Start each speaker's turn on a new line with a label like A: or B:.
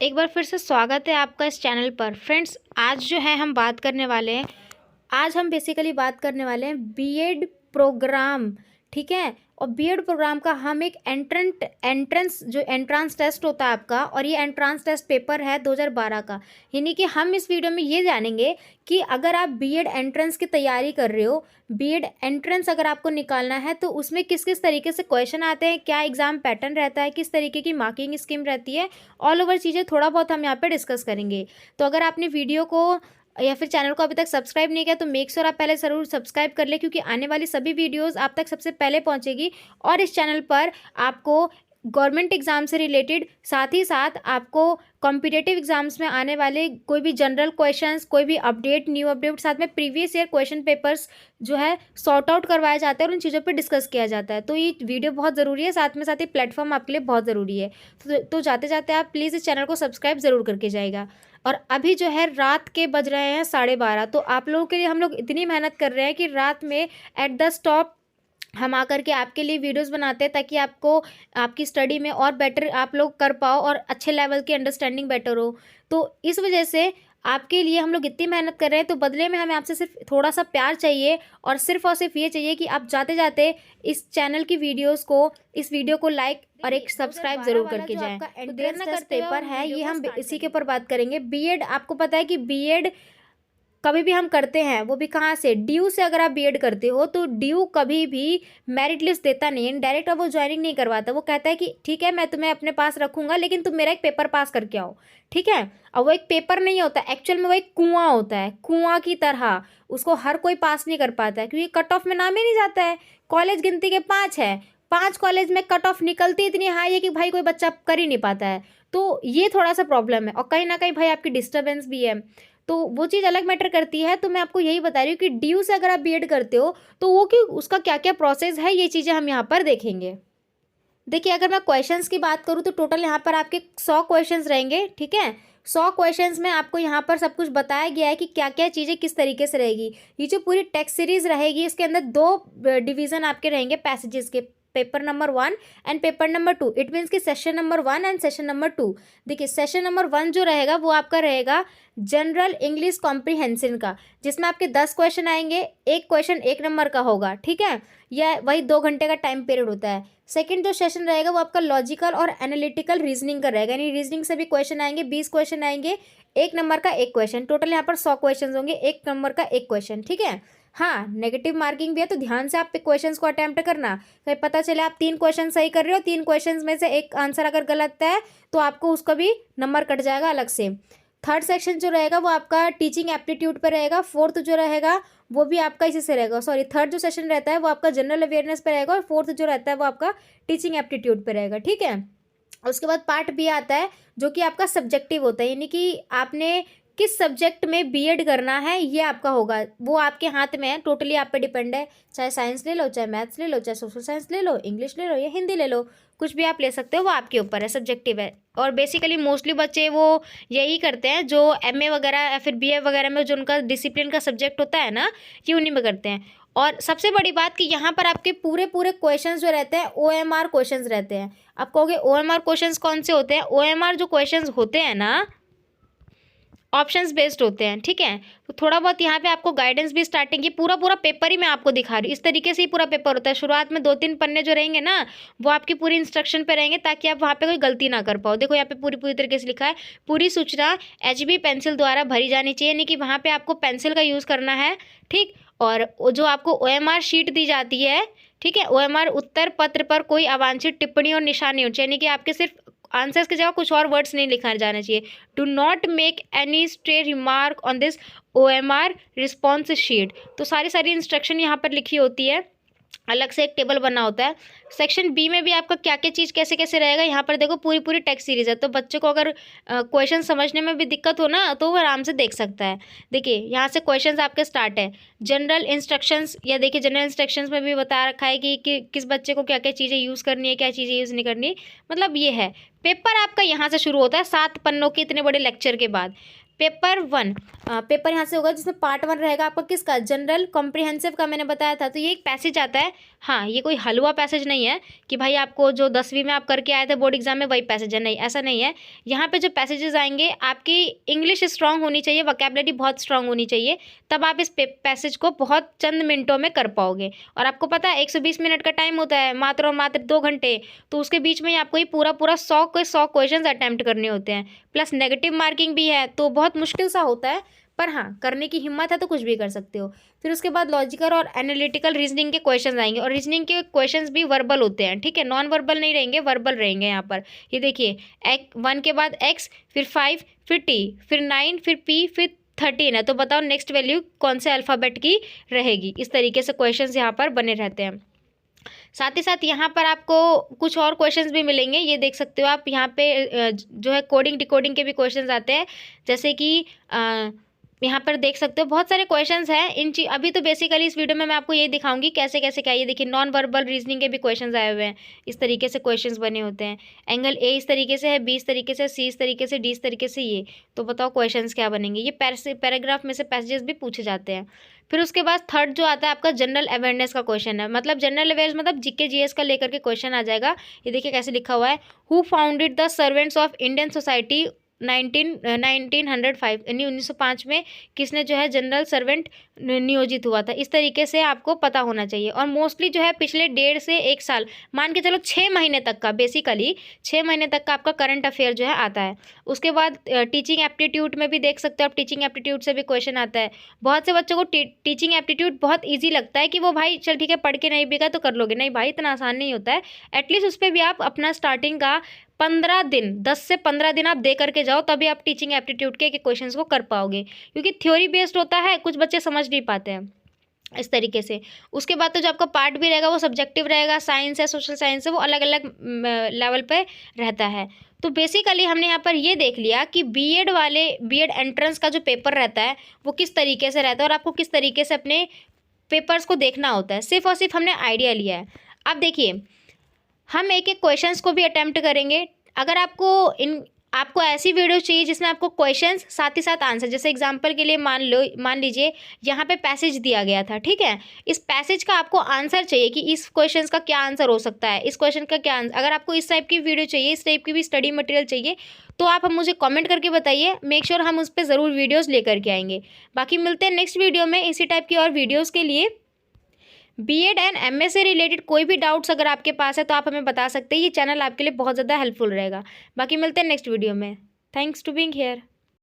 A: एक बार फिर से स्वागत है आपका इस चैनल पर। फ्रेंड्स, आज जो है हम बात करने वाले हैं, आज हम बेसिकली बात करने वाले हैं बीएड प्रोग्राम। ठीक है, और बीएड प्रोग्राम का हम एक एंट्रेंस टेस्ट होता है आपका, और ये एंट्रेंस टेस्ट पेपर है 2012 का। यानी कि हम इस वीडियो में ये जानेंगे कि अगर आप बीएड एंट्रेंस की तैयारी कर रहे हो, बीएड एंट्रेंस अगर आपको निकालना है तो उसमें किस किस तरीके से क्वेश्चन आते हैं, क्या एग्जाम पैटर्न रहता है, किस तरीके की मार्किंग स्कीम रहती है, ऑल ओवर चीज़ें थोड़ा बहुत हम यहाँ पे डिस्कस करेंगे। तो अगर आपने वीडियो को या फिर चैनल को अभी तक सब्सक्राइब नहीं किया तो मेक श्योर आप पहले ज़रूर सब्सक्राइब कर ले, क्योंकि आने वाली सभी वीडियोस आप तक सबसे पहले पहुंचेगी। और इस चैनल पर आपको गवर्नमेंट एग्जाम से रिलेटेड, साथ ही साथ आपको कॉम्पिटिटिव एग्जाम्स में आने वाले कोई भी जनरल क्वेश्चंस, कोई भी अपडेट, न्यू अपडेट, साथ में प्रीवियस ईयर क्वेश्चन पेपर्स जो है सॉर्ट आउट करवाया जाता है और उन चीज़ों पे डिस्कस किया जाता है। तो ये वीडियो बहुत ज़रूरी है, साथ में साथ ही प्लेटफॉर्म आपके लिए बहुत ज़रूरी है। तो जाते जाते आप प्लीज़ इस चैनल को सब्सक्राइब ज़रूर करके जाएगा। और अभी जो है रात के बज रहे हैं 12:30, तो आप लोगों के लिए हम लोग इतनी मेहनत कर रहे हैं कि रात में एट द स्टॉप हम आकर के आपके लिए वीडियोस बनाते हैं, ताकि आपको आपकी स्टडी में और बेटर आप लोग कर पाओ और अच्छे लेवल की अंडरस्टैंडिंग बेटर हो। तो इस वजह से आपके लिए हम लोग इतनी मेहनत कर रहे हैं, तो बदले में हमें आपसे सिर्फ थोड़ा सा प्यार चाहिए, और सिर्फ ये चाहिए कि आप जाते जाते इस चैनल की वीडियोस को, इस वीडियो को लाइक और एक सब्सक्राइब जरूर करके जाएं। तो देर ना करते पेपर है ये, हम इसी के ऊपर बात करेंगे। बीएड, आपको पता है कि बीएड कभी भी हम करते हैं वो भी कहाँ से, ड्यू से। अगर आप बीएड करते हो तो ड्यू कभी भी मेरिट लिस्ट देता नहीं है, डायरेक्ट अब वो ज्वाइनिंग नहीं करवाता। वो कहता है कि ठीक है मैं तुम्हें अपने पास रखूंगा, लेकिन तुम मेरा एक पेपर पास करके आओ। ठीक है, अब वो एक पेपर नहीं होता, एक्चुअल में वो एक कुआं होता है, कुआं की तरह। उसको हर कोई पास नहीं कर पाता है, क्योंकि कट ऑफ में नाम ही नहीं जाता है। कॉलेज गिनती के 5 है, 5 कॉलेज में कट ऑफ निकलती इतनी हाई है कि भाई कोई बच्चा कर ही नहीं पाता है। तो ये थोड़ा सा प्रॉब्लम है, और कहीं ना कहीं भाई आपकी डिस्टर्बेंस भी है, तो वो चीज़ अलग मैटर करती है। तो मैं आपको यही बता रही हूँ कि ड्यू से अगर आप बीएड करते हो तो वो कि उसका क्या क्या प्रोसेस है, ये चीज़ें हम यहाँ पर देखेंगे। देखिए, अगर मैं क्वेश्चंस की बात करूँ तो टोटल यहाँ पर आपके 100 क्वेश्चंस रहेंगे। ठीक है, 100 क्वेश्चंस में आपको यहाँ पर सब कुछ बताया गया है कि क्या क्या चीज़ें किस तरीके से रहेगी। ये जो पूरी टेक्स्ट सीरीज रहेगी, इसके अंदर 2 डिवीज़न आपके रहेंगे पैसेजेस के, paper number 1 and paper number 2। It means कि session number 1 and session number 2। देखिए, सेशन नंबर 1 जो रहेगा वो आपका रहेगा जनरल इंग्लिश कॉम्प्रिहेंशन का, जिसमें आपके 10 क्वेश्चन आएंगे, एक क्वेश्चन 1 नंबर का होगा। ठीक है, यह वही 2 घंटे का टाइम पीरियड होता है। सेकंड जो सेशन रहेगा वो आपका लॉजिकल और एनालिटिकल रीजनिंग का रहेगा, यानी रीजनिंग से भी क्वेश्चन आएंगे, 20 क्वेश्चन आएंगे, 1 नंबर का 1 क्वेश्चन। टोटल यहाँ पर 100 क्वेश्चन होंगे, 1 नंबर का 1 क्वेश्चन। ठीक है, हाँ, नेगेटिव मार्किंग भी है, तो ध्यान से आप क्वेश्चंस को अटेम्प्ट करना। तो पता चले आप 3 क्वेश्चन सही कर रहे हो, 3 क्वेश्चंस में से एक आंसर अगर गलत है तो आपको उसका भी नंबर कट जाएगा अलग से। थर्ड सेक्शन जो रहेगा वो आपका टीचिंग एप्टीट्यूड पर रहेगा। फोर्थ जो रहेगा वो भी आपका इसी से रहेगा, सॉरी, थर्ड जो सेशन रहता है वो आपका जनरल अवेयरनेस पर रहेगा, और फोर्थ जो रहता है वो आपका टीचिंग एप्टीट्यूड पर रहेगा। ठीक है, उसके बाद पार्ट बी आता है जो कि आपका सब्जेक्टिव होता है, यानी कि आपने किस सब्जेक्ट में बीएड करना है ये आपका होगा, वो आपके हाथ में है, टोटली आप पे डिपेंड है। चाहे साइंस ले लो, चाहे मैथ्स ले लो, चाहे सोशल साइंस ले लो, इंग्लिश ले लो या हिंदी ले लो, कुछ भी आप ले सकते हो, वो आपके ऊपर है, सब्जेक्टिव है। और बेसिकली मोस्टली बच्चे वो यही करते हैं, जो एमए वगैरह या फिर बीए वगैरह में जो उनका डिसिप्लिन का सब्जेक्ट होता है ना, ये उन्हीं में करते हैं। और सबसे बड़ी बात कि यहाँ पर आपके पूरे क्वेश्चंस जो रहते हैं ओएमआर क्वेश्चंस रहते हैं। आप कहोगे ओएमआर क्वेश्चंस कौन से होते हैं? ओएमआर जो क्वेश्चंस होते हैं ना, ऑप्शंस बेस्ड होते हैं। ठीक है, तो थोड़ा बहुत यहाँ पे आपको गाइडेंस भी स्टार्टिंग की, पूरा पेपर ही मैं आपको दिखा रही हूँ, इस तरीके से ही पूरा पेपर होता है। शुरुआत में 2-3 पन्ने जो रहेंगे ना, वो आपकी पूरी इंस्ट्रक्शन पे रहेंगे, ताकि आप वहाँ पे कोई गलती ना कर पाओ। देखो यहाँ पे पूरी तरीके से लिखा है, पूरी सूचना HB पेंसिल द्वारा भरी जानी चाहिए, यानी कि वहाँ पे आपको पेंसिल का यूज़ करना है। ठीक, और जो आपको OMR शीट दी जाती है, ठीक है, OMR उत्तर पत्र पर कोई अवांछित टिप्पणी और निशान नहीं होनी चाहिए, यानी कि आपके सिर्फ आंसर्स की जगह कुछ और वर्ड्स नहीं लिखा जाना चाहिए। Do not make any stray remark on this OMR response sheet. तो सारी इंस्ट्रक्शन यहाँ पर लिखी होती है, अलग से एक टेबल बना होता है। सेक्शन बी में भी आपका क्या क्या चीज़ कैसे कैसे रहेगा, यहाँ पर देखो पूरी टेक्स्ट सीरीज है, तो बच्चों को अगर क्वेश्चन समझने में भी दिक्कत हो ना तो वो आराम से देख सकता है। देखिए यहाँ से क्वेश्चंस आपके स्टार्ट है, जनरल इंस्ट्रक्शंस, या देखिए जनरल इंस्ट्रक्शंस में भी बता रखा है कि किस बच्चे को क्या क्या चीज़ें यूज़ करनी है, क्या चीज़ें यूज़ नहीं करनी। मतलब ये है, पेपर आपका यहाँ से शुरू होता है 7 पन्नों के इतने बड़े लेक्चर के बाद। पेपर 1, पेपर यहाँ से होगा जिसमें पार्ट 1 रहेगा आपका किसका, जनरल कॉम्प्रिहेंसिव का मैंने बताया था। तो ये एक पैसेज आता है। हाँ, ये कोई हलवा पैसेज नहीं है कि भाई आपको जो 10वीं में आप करके आए थे बोर्ड एग्जाम में वही पैसेज है, नहीं ऐसा नहीं है। यहाँ पे जो पैसेजेस आएंगे आपकी इंग्लिश स्ट्रांग होनी चाहिए, वोकैबुलरी बहुत स्ट्रांग होनी चाहिए, तब आप इस पैसेज को बहुत चंद मिनटों में कर पाओगे। और आपको पता है 120 मिनट का टाइम होता है, मात्र और मात्र 2 घंटे। तो उसके बीच में आपको ये पूरा 100 क्वेश्चन अटैम्प्ट करने होते हैं, प्लस नेगेटिव मार्किंग भी है, तो बहुत मुश्किल सा होता है। पर हाँ, करने की हिम्मत है तो कुछ भी कर सकते हो। फिर उसके बाद लॉजिकल और एनालिटिकल रीजनिंग के क्वेश्चंस आएंगे, और रीजनिंग के क्वेश्चंस भी वर्बल होते हैं, ठीक है, नॉन वर्बल नहीं रहेंगे, वर्बल रहेंगे यहाँ पर। ये देखिए, 1 के बाद x, फिर 5, फिर t, फिर 9, फिर p, फिर 13 है। तो बताओ नेक्स्ट वैल्यू कौन से अल्फ़ाबेट की रहेगी। इस तरीके से क्वेश्चंस यहाँ पर बने रहते हैं। साथ ही साथ यहाँ पर आपको कुछ और क्वेश्चंस भी मिलेंगे, ये देख सकते हो आप। यहाँ पे जो है कोडिंग डिकोडिंग के भी क्वेश्चंस आते हैं, जैसे कि यहाँ पर देख सकते हो बहुत सारे क्वेश्चंस हैं। अभी तो बेसिकली इस वीडियो में मैं आपको ये दिखाऊंगी कैसे कैसे क्या। ये देखिए, नॉन वर्बल रीजनिंग के भी क्वेश्चंस आए हुए हैं, इस तरीके से क्वेश्चंस बने होते हैं। एंगल ए इस तरीके से है, बी इस तरीके से, सी इस तरीके से, डी इस तरीके से। ये तो बताओ क्वेश्चंस क्या बनेंगे। ये पैराग्राफ में से पैसेजेस भी पूछे जाते हैं। फिर उसके बाद थर्ड जो आता है आपका जनरल अवेयरनेस का क्वेश्चन है, मतलब जनरल अवेयरनेस मतलब जीके जीएस का लेकर के क्वेश्चन आ जाएगा। ये देखिए कैसे लिखा हुआ है, who founded the servants of Indian society 1905, यानी 1905 में किसने जो है जनरल सर्वेंट नियोजित हुआ था। इस तरीके से आपको पता होना चाहिए। और मोस्टली जो है पिछले 1.5 से 1 साल, मान के चलो 6 महीने तक का, बेसिकली 6 महीने तक का आपका करंट अफेयर जो है आता है। उसके बाद टीचिंग एप्टीट्यूड में भी देख सकते हो आप, टीचिंग एप्टीट्यूड से भी क्वेश्चन आता है। बहुत से बच्चों को टीचिंग एप्टीट्यूड बहुत ईजी लगता है कि वो भाई चल ठीक है पढ़ के नहीं भी गए तो कर लोगे, नहीं भाई इतना आसान नहीं होता है। एटलीस्ट उस पर भी आप अपना स्टार्टिंग का 15 दिन, 10 से 15 दिन आप दे करके जाओ, तभी आप टीचिंग एप्टीट्यूड के क्वेश्चंस को कर पाओगे, क्योंकि थ्योरी बेस्ड होता है, कुछ बच्चे समझ नहीं पाते हैं इस तरीके से। उसके बाद तो जो आपका पार्ट भी रहेगा वो सब्जेक्टिव रहेगा, साइंस है, सोशल साइंस है, वो अलग अलग लेवल पे रहता है। तो बेसिकली हमने यहाँ पर ये देख लिया कि बीएड एंट्रेंस का जो पेपर रहता है वो किस तरीके से रहता है, और आपको किस तरीके से अपने पेपर्स को देखना होता है। सिर्फ और सिर्फ हमने आइडिया लिया है। अब देखिए, हम एक एक क्वेश्चंस को भी अटेम्प्ट करेंगे। अगर आपको ऐसी वीडियो चाहिए जिसमें आपको क्वेश्चंस साथ ही साथ आंसर, जैसे एग्जांपल के लिए मान लीजिए यहाँ पे पैसेज दिया गया था, ठीक है, इस पैसेज का आपको आंसर चाहिए कि इस क्वेश्चंस का क्या आंसर हो सकता है, इस क्वेश्चन का क्या आंसर। अगर आपको इस टाइप की वीडियो चाहिए, इस टाइप की भी स्टडी मटेरियल चाहिए, तो आप हम मुझे कमेंट करके बताइए, मेक श्योर हम उस पर ज़रूर वीडियोज़ लेकर के आएंगे। बाकी मिलते हैं नेक्स्ट वीडियो में इसी टाइप की और वीडियोज़ के लिए। बीएड एंड एमए से रिलेटेड कोई भी डाउट्स अगर आपके पास है तो आप हमें बता सकते हैं, ये चैनल आपके लिए बहुत ज़्यादा हेल्पफुल रहेगा। बाकी मिलते हैं नेक्स्ट वीडियो में। Thanks to being here.